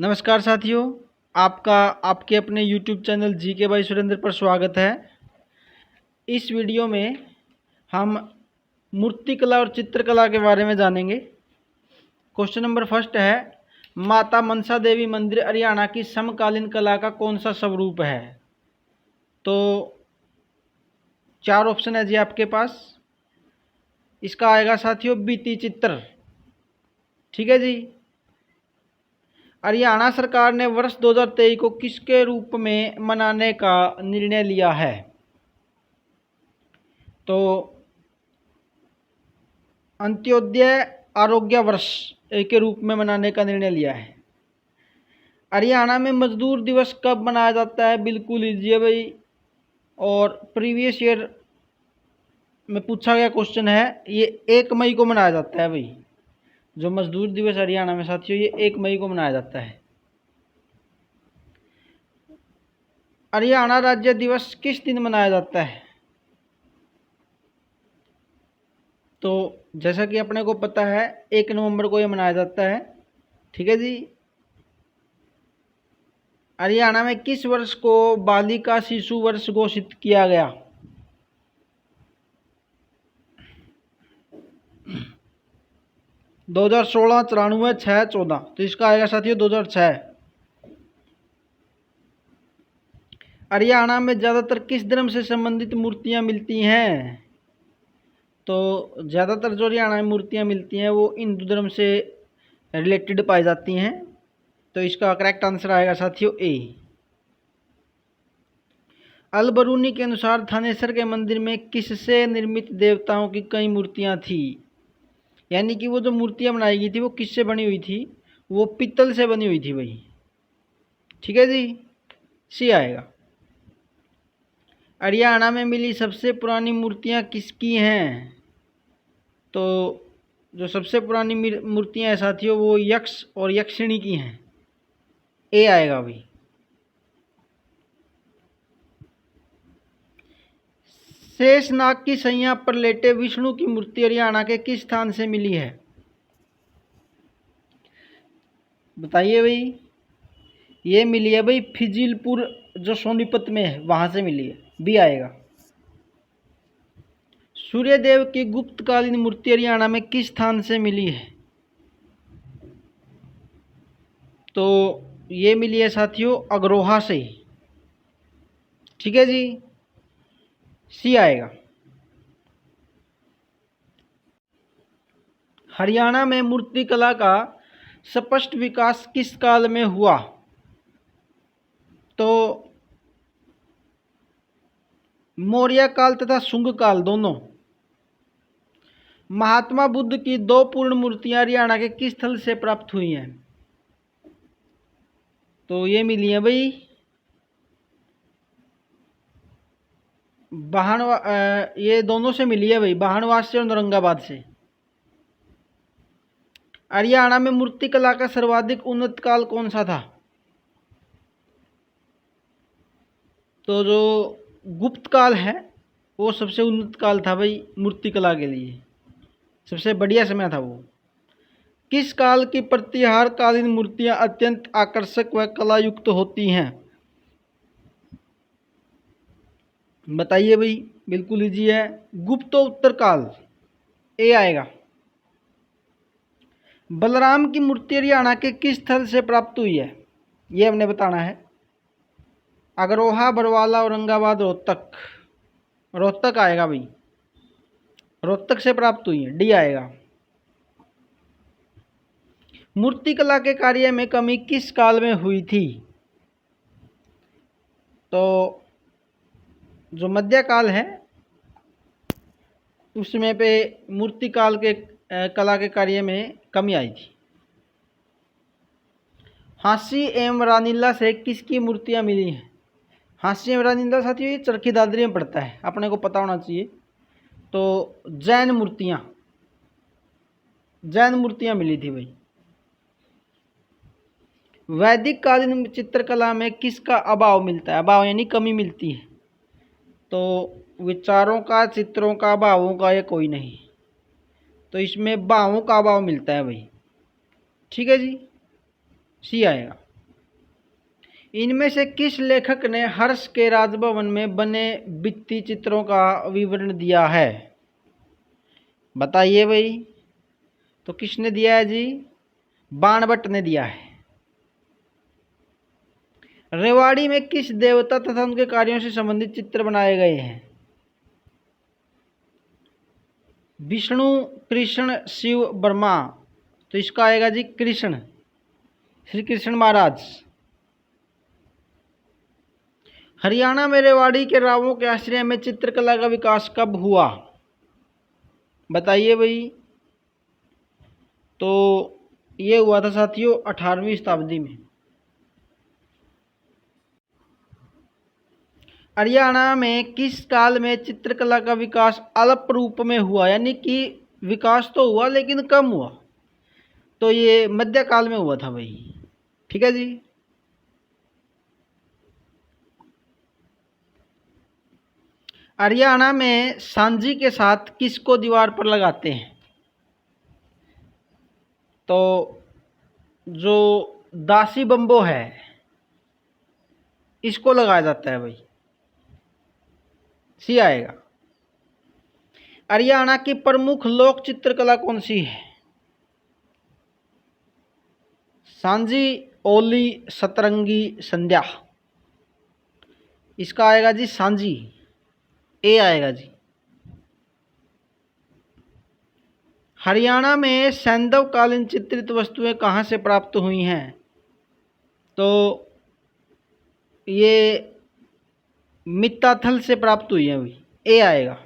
नमस्कार साथियों, आपका आपके अपने YouTube channel GK by Surendra पर स्वागत है। इस वीडियो में हम मूर्तिकला और चित्रकला के बारे में जानेंगे। क्वेश्चन नंबर फर्स्ट है, माता मनसा देवी मंदिर हरियाणा की समकालीन कला का कौन सा स्वरूप है? तो चार ऑप्शन है जी आपके पास। इसका आएगा साथियों भित्ति चित्र। ठीक है जी। हरियाणा सरकार ने वर्ष 2023 को किसके रूप में मनाने का निर्णय लिया है? तो अंत्योदय आरोग्य वर्ष के रूप में मनाने का निर्णय लिया है। हरियाणा में मजदूर दिवस कब मनाया जाता है? बिल्कुल इजी है भाई, और प्रीवियस ईयर में पूछा गया क्वेश्चन है। ये 1 मई को मनाया जाता है भाई। जो मजदूर दिवस हरियाणा में साथियों ये 1 मई को मनाया जाता है। हरियाणा राज्य दिवस किस दिन मनाया जाता है? तो जैसा कि अपने को पता है 1 नवंबर को ये मनाया जाता है। ठीक है जी। हरियाणा में किस वर्ष को बालिका शिशु वर्ष घोषित किया गया? दो 2016, 94, 6, 14। तो इसका आएगा साथियों 2006। हरियाणा में ज़्यादातर किस धर्म से संबंधित मूर्तियां मिलती हैं? तो ज़्यादातर जो हरियाणा में मूर्तियां मिलती हैं वो हिंदू धर्म से रिलेटेड पाई जाती हैं। तो इसका करेक्ट आंसर आएगा साथियों ए। अलबरूनी के अनुसार थानेसर के मंदिर में किससे निर्मित देवताओं की कई मूर्तियां थी? यानी कि वो जो मूर्तियां बनाई गई थी वो किससे बनी हुई थी? वो पित्तल से बनी हुई थी भाई। ठीक है जी, सी आएगा। हरियाणा में मिली सबसे पुरानी मूर्तियां किसकी हैं? तो जो सबसे पुरानी मूर्तियां हैं साथियों वो यक्ष और यक्षिणी की हैं। ए आएगा भाई। शेषनाग की सैया पर लेटे विष्णु की मूर्ति हरियाणा के किस स्थान से मिली है? बताइए भाई। ये मिली है भाई फिजिलपुर, जो सोनीपत में है वहां से मिली है। बी आएगा। सूर्यदेव की गुप्तकालीन मूर्ति हरियाणा में किस स्थान से मिली है? तो ये मिली है साथियों अग्रोहा से। ठीक है जी, सी आएगा। हरियाणा में मूर्तिकला का स्पष्ट विकास किस काल में हुआ? तो मौर्य काल तथा शुंग काल दोनों। महात्मा बुद्ध की 2 पूर्ण मूर्तियां हरियाणा के किस स्थल से प्राप्त हुई हैं? तो ये मिली है भाई ये दोनों से मिली है भाई, बाहनवास से और औरंगाबाद से। हरियाणा में मूर्तिकला का सर्वाधिक उन्नत काल कौन सा था? तो जो गुप्त काल है वो सबसे उन्नत काल था भाई मूर्तिकला के लिए, सबसे बढ़िया समय था वो। किस काल की प्रतिहार कालीन मूर्तियां अत्यंत आकर्षक व कलायुक्त होती हैं? बताइए भाई, बिल्कुल इजी है, गुप्तोत्तर काल। ए आएगा। बलराम की मूर्ति हरियाणा के किस स्थल से प्राप्त हुई है? ये हमने बताना है। अग्रोहा, बरवाला, औरंगाबाद, रोहतक। रोहतक आएगा भाई, रोहतक से प्राप्त हुई है। डी आएगा। मूर्तिकला के कार्य में कमी किस काल में हुई थी? तो जो मध्यकाल है उस समय पे मूर्तिकाल के कला के कार्य में कमी आई थी। हांसी एवं रानीला से किसकी मूर्तियां मिली हैं? हांसी एवं रानीला साथियों ये चरखी दादरी में पड़ता है, अपने को पता होना चाहिए। तो जैन मूर्तियां मिली थी भाई। वैदिक कालीन चित्रकला में किसका अभाव मिलता है? अभाव यानी कमी मिलती है। तो विचारों का, चित्रों का, भावों का ये कोई नहीं। तो इसमें भावों का अभाव मिलता है भाई। ठीक है जी, सी आएगा। इनमें से किस लेखक ने हर्ष के राजभवन में बने भित्ति चित्रों का विवरण दिया है? बताइए भाई। तो किसने दिया है जी? बाणभट्ट ने दिया है। रेवाड़ी में किस देवता तथा उनके कार्यों से संबंधित चित्र बनाए गए हैं? विष्णु, कृष्ण, शिव, ब्रह्मा। तो इसका आएगा जी कृष्ण, श्री कृष्ण महाराज। हरियाणा में रेवाड़ी के रावों के आश्रय में चित्रकला का विकास कब हुआ? बताइए भाई। तो ये हुआ था साथियों 18वीं शताब्दी में। हरियाणा में किस काल में चित्रकला का विकास अल्प रूप में हुआ, यानी कि विकास तो हुआ लेकिन कम हुआ? तो ये मध्यकाल में हुआ था भाई। ठीक है जी। हरियाणा में सांझी के साथ किसको दीवार पर लगाते हैं? तो जो दासी बम्बो है इसको लगाया जाता है भाई। सी आएगा। हरियाणा की प्रमुख लोक चित्रकला कौन सी है? सांझी, ओली, सतरंगी, संध्या। इसका आएगा जी सांझी, ए आएगा जी। हरियाणा में सैंधव कालीन चित्रित वस्तुएं कहाँ से प्राप्त हुई हैं? तो ये मित्ताथल से प्राप्त हुई है भाई। ए आएगा।